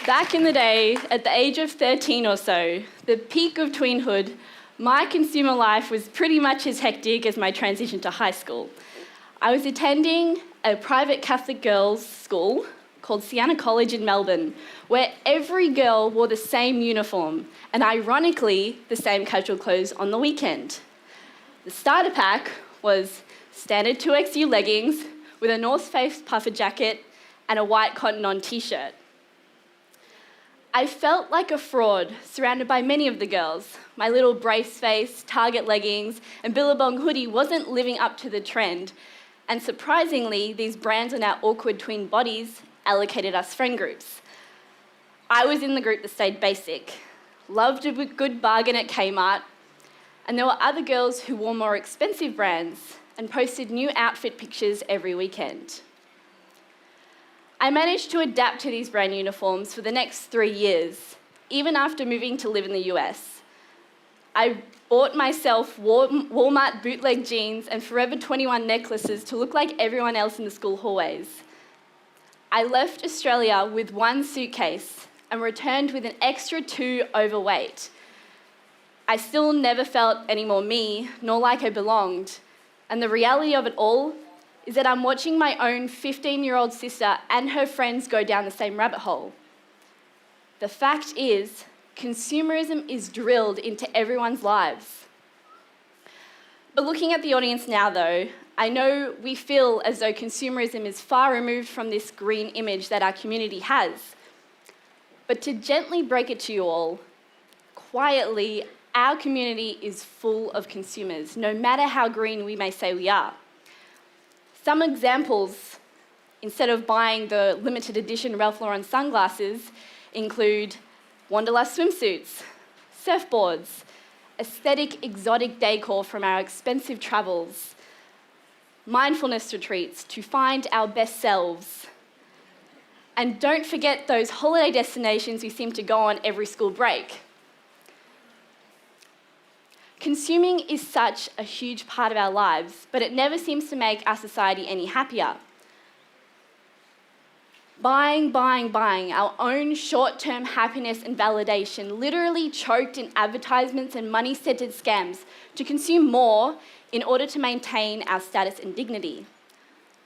Back in the day, at the age of 13 or so, the peak of tweenhood, my consumer life was pretty much as hectic as my transition to high school. I was attending a private Catholic girls' school called Siena College in Melbourne, where every girl wore the same uniform, and ironically, the same casual clothes on the weekend. The starter pack was standard 2XU leggings with a North Face puffer jacket and a white cotton-on t-shirt. I felt like a fraud, surrounded by many of the girls. My little brace face, Target leggings, and Billabong hoodie wasn't living up to the trend. And surprisingly, these brands on our awkward tween bodies allocated us friend groups. I was in the group that stayed basic, loved a good bargain at Kmart, and there were other girls who wore more expensive brands and posted new outfit pictures every weekend. I managed to adapt to these brand uniforms for the next 3 years, even after moving to live in the US. I bought myself Walmart bootleg jeans and Forever 21 necklaces to look like everyone else in the school hallways. I left Australia with 1 suitcase and returned with an extra 2 overweight. I still never felt any more me, nor like I belonged. And the reality of it all is that I'm watching my own 15-year-old sister and her friends go down the same rabbit hole. The fact is, consumerism is drilled into everyone's lives. But looking at the audience now, though, I know we feel as though consumerism is far removed from this green image that our community has. But to gently break it to you all, quietly, our community is full of consumers, no matter how green we may say we are. Some examples, instead of buying the limited edition Ralph Lauren sunglasses, include Wanderlust swimsuits, surfboards, aesthetic exotic decor from our expensive travels, mindfulness retreats to find our best selves. And don't forget those holiday destinations we seem to go on every school break. Consuming is such a huge part of our lives, but it never seems to make our society any happier. Buying, our own short-term happiness and validation, literally choked in advertisements and money-centered scams to consume more in order to maintain our status and dignity,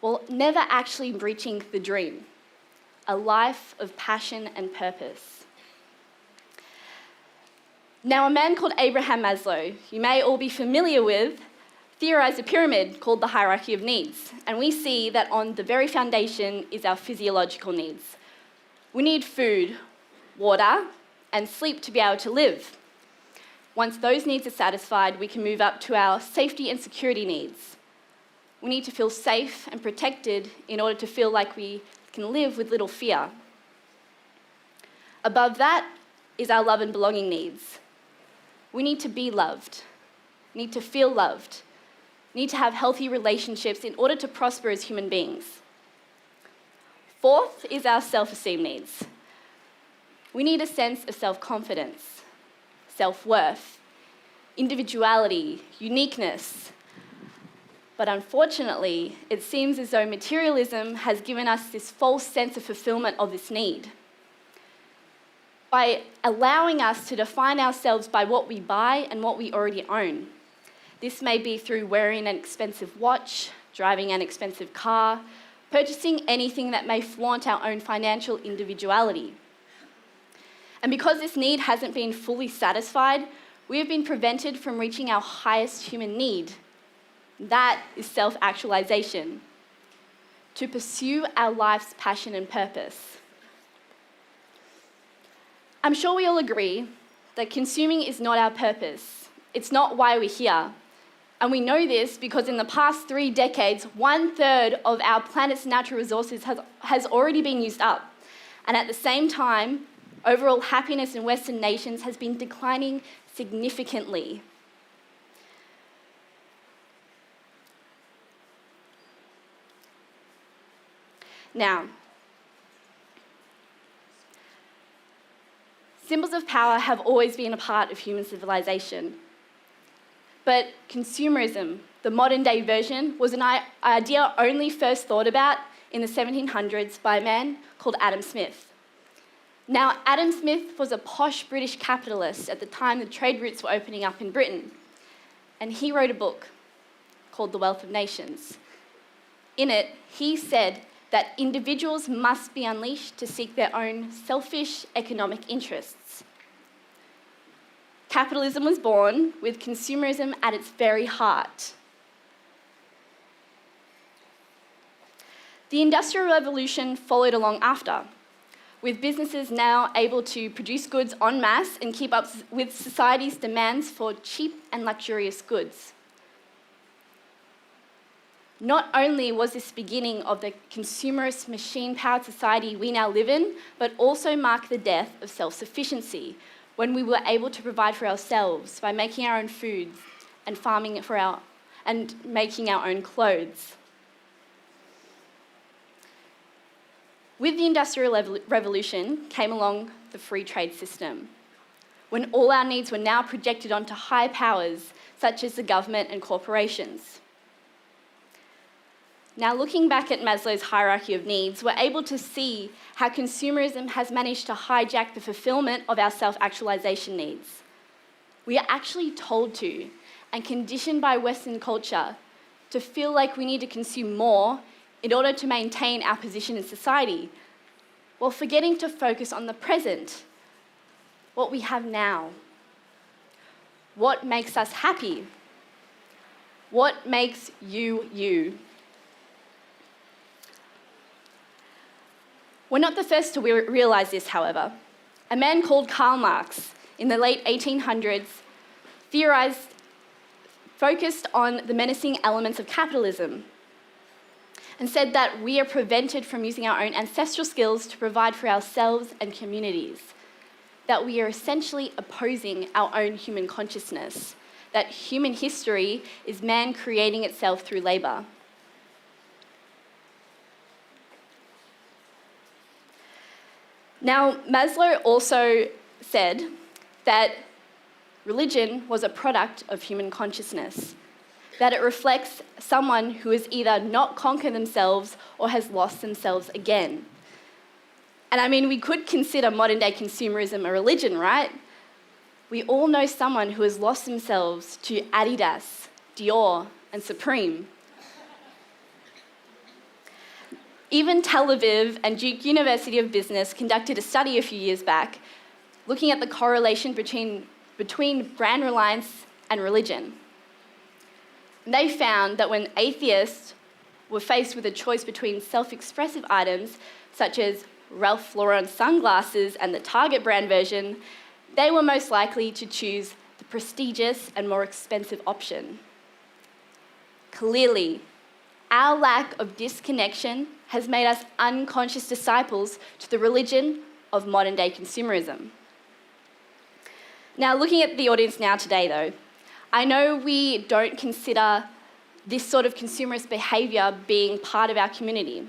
while never actually reaching the dream, a life of passion and purpose. Now, a man called Abraham Maslow, you may all be familiar with, theorized a pyramid called the hierarchy of needs. And we see that on the very foundation is our physiological needs. We need food, water, and sleep to be able to live. Once those needs are satisfied, we can move up to our safety and security needs. We need to feel safe and protected in order to feel like we can live with little fear. Above that is our love and belonging needs. We need to be loved, need to feel loved, need to have healthy relationships in order to prosper as human beings. Fourth is our self-esteem needs. We need a sense of self-confidence, self-worth, individuality, uniqueness. But unfortunately, it seems as though materialism has given us this false sense of fulfillment of this need. By allowing us to define ourselves by what we buy and what we already own. This may be through wearing an expensive watch, driving an expensive car, purchasing anything that may flaunt our own financial individuality. And because this need hasn't been fully satisfied, we have been prevented from reaching our highest human need. That is self-actualization, to pursue our life's passion and purpose. I'm sure we all agree that consuming is not our purpose. It's not why we're here. And we know this because in the past 3 decades, 1/3 of our planet's natural resources has already been used up. And at the same time, overall happiness in Western nations has been declining significantly. Now, symbols of power have always been a part of human civilization. But consumerism, the modern day version, was an idea only first thought about in the 1700s by a man called Adam Smith. Now, Adam Smith was a posh British capitalist at the time the trade routes were opening up in Britain, and he wrote a book called The Wealth of Nations. In it, he said that individuals must be unleashed to seek their own selfish economic interests. Capitalism was born with consumerism at its very heart. The Industrial Revolution followed along after, with businesses now able to produce goods en masse and keep up with society's demands for cheap and luxurious goods. Not only was this beginning of the consumerist, machine-powered society we now live in, but also marked the death of self-sufficiency, when we were able to provide for ourselves by making our own foods and farming and making our own clothes. With the Industrial Revolution came along the free trade system, when all our needs were now projected onto high powers such as the government and corporations. Now, looking back at Maslow's hierarchy of needs, we're able to see how consumerism has managed to hijack the fulfillment of our self-actualization needs. We are actually told to, and conditioned by Western culture, to feel like we need to consume more in order to maintain our position in society, while forgetting to focus on the present, what we have now. What makes us happy? What makes you, you? We're not the first to realise this, however. A man called Karl Marx in the late 1800s focused on the menacing elements of capitalism and said that we are prevented from using our own ancestral skills to provide for ourselves and communities, that we are essentially opposing our own human consciousness, that human history is man creating itself through labour. Now, Maslow also said that religion was a product of human consciousness, that it reflects someone who has either not conquered themselves or has lost themselves again. And I mean, we could consider modern day consumerism a religion, right? We all know someone who has lost themselves to Adidas, Dior, and Supreme. Even Tel Aviv and Duke University of Business conducted a study a few years back looking at the correlation between brand reliance and religion. And they found that when atheists were faced with a choice between self-expressive items such as Ralph Lauren sunglasses and the Target brand version, they were most likely to choose the prestigious and more expensive option. Clearly, our lack of disconnection has made us unconscious disciples to the religion of modern-day consumerism. Now, looking at the audience now today, though, I know we don't consider this sort of consumerist behaviour being part of our community,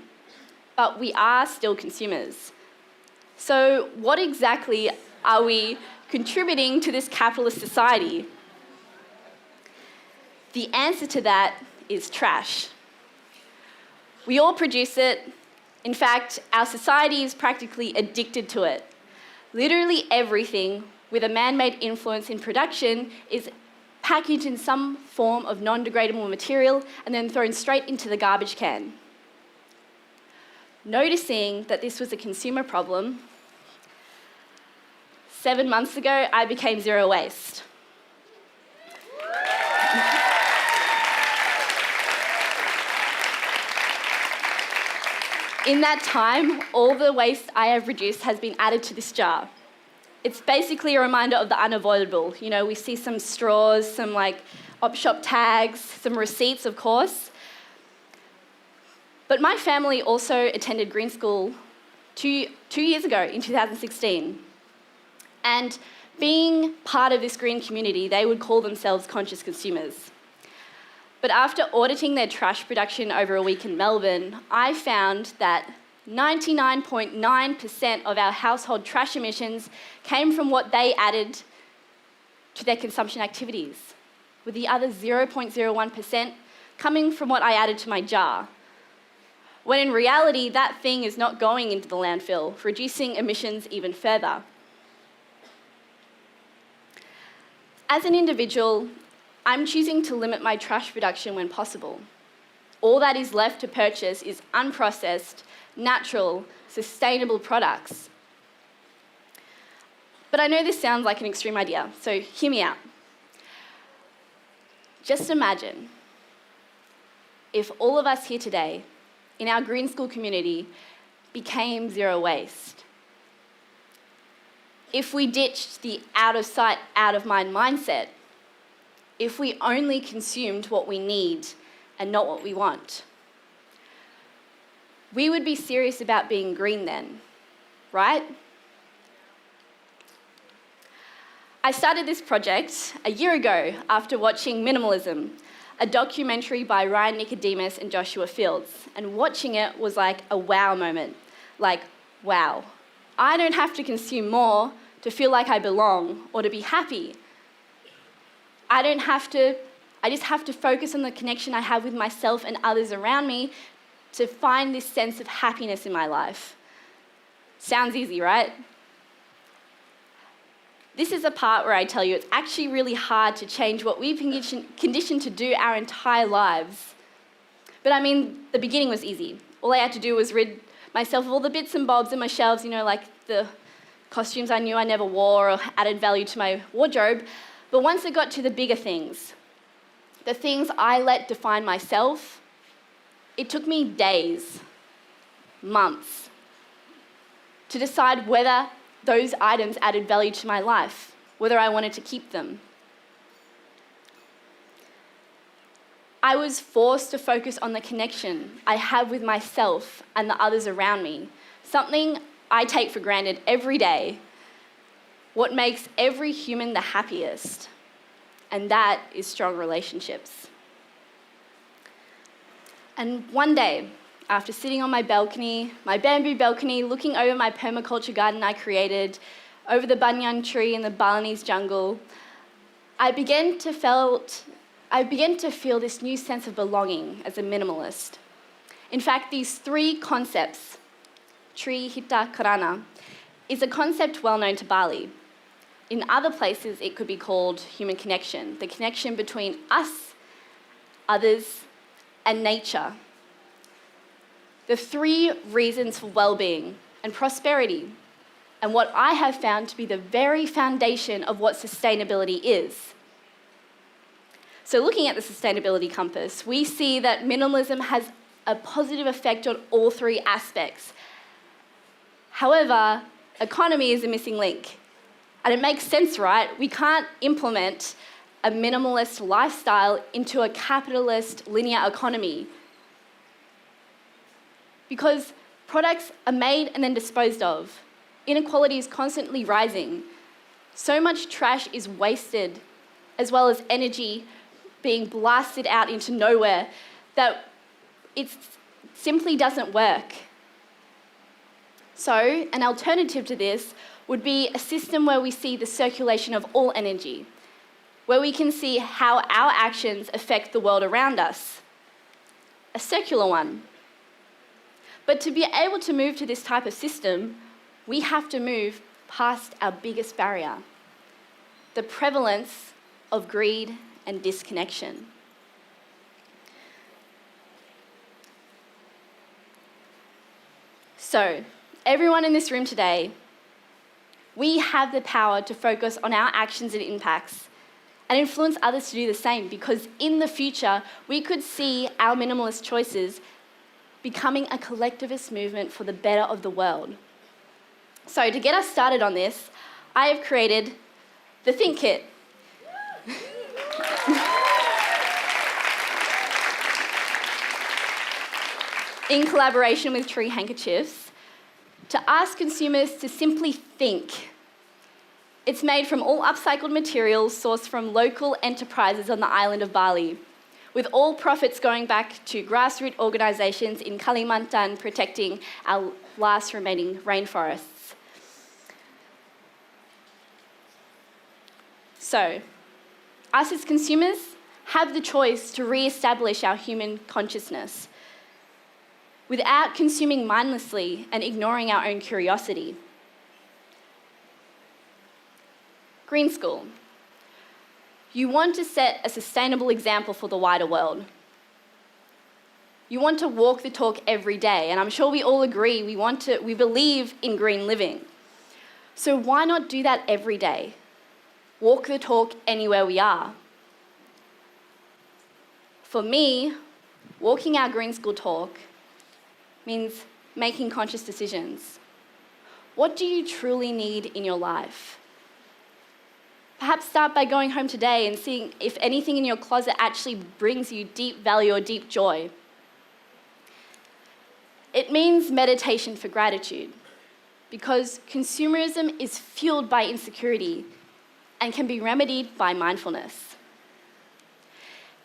but we are still consumers. So what exactly are we contributing to this capitalist society? The answer to that is trash. We all produce it. In fact, our society is practically addicted to it. Literally everything with a man-made influence in production is packaged in some form of non-degradable material and then thrown straight into the garbage can. Noticing that this was a consumer problem, 7 months ago, I became zero waste. In that time, all the waste I have reduced has been added to this jar. It's basically a reminder of the unavoidable. You know, we see some straws, some op shop tags, some receipts, of course. But my family also attended Green School two years ago in 2016. And being part of this green community, they would call themselves conscious consumers. But after auditing their trash production over a week in Melbourne, I found that 99.9% of our household trash emissions came from what they added to their consumption activities, with the other 0.01% coming from what I added to my jar. when in reality, that thing is not going into the landfill, reducing emissions even further. As an individual, I'm choosing to limit my trash production when possible. All that is left to purchase is unprocessed, natural, sustainable products. But I know this sounds like an extreme idea, so hear me out. Just imagine if all of us here today in our green school community became zero waste. If we ditched the out of sight, out of mind mindset. If we only consumed what we need and not what we want. We would be serious about being green then, right? I started this project a year ago after watching Minimalism, a documentary by Ryan Nicodemus and Joshua Fields, and watching it was like a wow moment. Like, wow, I don't have to consume more to feel like I belong or to be happy. I just have to focus on the connection I have with myself and others around me to find this sense of happiness in my life. Sounds easy, right? This is the part where I tell you it's actually really hard to change what we've been conditioned to do our entire lives. But I mean, the beginning was easy. All I had to do was rid myself of all the bits and bobs in my shelves, like the costumes I knew I never wore or added value to my wardrobe. But once it got to the bigger things, the things I let define myself, it took me days, months, to decide whether those items added value to my life, whether I wanted to keep them. I was forced to focus on the connection I have with myself and the others around me, something I take for granted every day, what makes every human the happiest, and that is strong relationships. And one day, after sitting on my bamboo balcony, looking over my permaculture garden I created, over the banyan tree in the Balinese jungle, I began to feel this new sense of belonging as a minimalist. In fact, these three concepts, Tri Hita Karana, is a concept well known to Bali. In other places, it could be called human connection, the connection between us, others, and nature. The three reasons for well-being and prosperity, and what I have found to be the very foundation of what sustainability is. So looking at the sustainability compass, we see that minimalism has a positive effect on all three aspects. However, economy is a missing link. And it makes sense, right? We can't implement a minimalist lifestyle into a capitalist linear economy because products are made and then disposed of. Inequality is constantly rising. So much trash is wasted, as well as energy being blasted out into nowhere, that it simply doesn't work. So, an alternative to this would be a system where we see the circulation of all energy, where we can see how our actions affect the world around us. A circular one. But to be able to move to this type of system, we have to move past our biggest barrier, the prevalence of greed and disconnection. So, everyone in this room today, we have the power to focus on our actions and impacts and influence others to do the same, because in the future, we could see our minimalist choices becoming a collectivist movement for the better of the world. So to get us started on this, I have created the Think Kit. In collaboration with Tree Handkerchiefs, to ask consumers to simply think. It's made from all upcycled materials sourced from local enterprises on the island of Bali, with all profits going back to grassroots organisations in Kalimantan protecting our last remaining rainforests. So, us as consumers have the choice to re-establish our human consciousness. without consuming mindlessly and ignoring our own curiosity. Green School. You want to set a sustainable example for the wider world. You want to walk the talk every day, and I'm sure we all agree we believe in green living. So why not do that every day? Walk the talk anywhere we are. For me, walking our Green School talk means making conscious decisions. What do you truly need in your life? Perhaps start by going home today and seeing if anything in your closet actually brings you deep value or deep joy. It means meditation for gratitude, because consumerism is fueled by insecurity and can be remedied by mindfulness.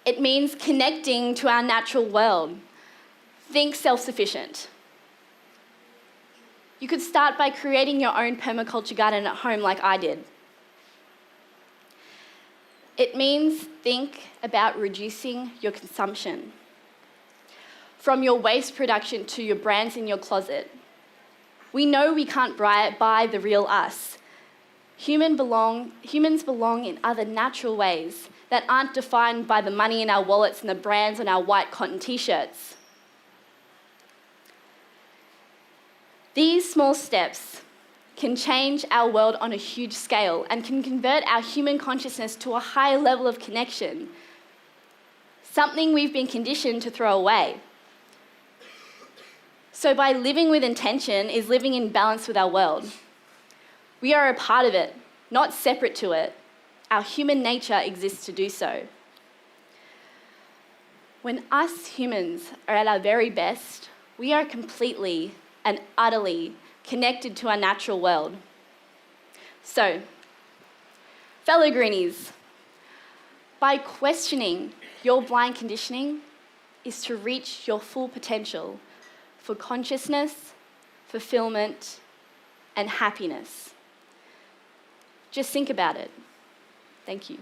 It means connecting to our natural world. Think self-sufficient. You could start by creating your own permaculture garden at home like I did. It means think about reducing your consumption. From your waste production to your brands in your closet. We know we can't buy the real us. Humans belong in other natural ways that aren't defined by the money in our wallets and the brands on our white cotton t-shirts. These small steps can change our world on a huge scale and can convert our human consciousness to a higher level of connection, something we've been conditioned to throw away. So by living with intention is living in balance with our world. We are a part of it, not separate to it. Our human nature exists to do so. When us humans are at our very best, we are completely and utterly connected to our natural world. So, fellow greenies, by questioning your blind conditioning is to reach your full potential for consciousness, fulfillment, and happiness. Just think about it. Thank you.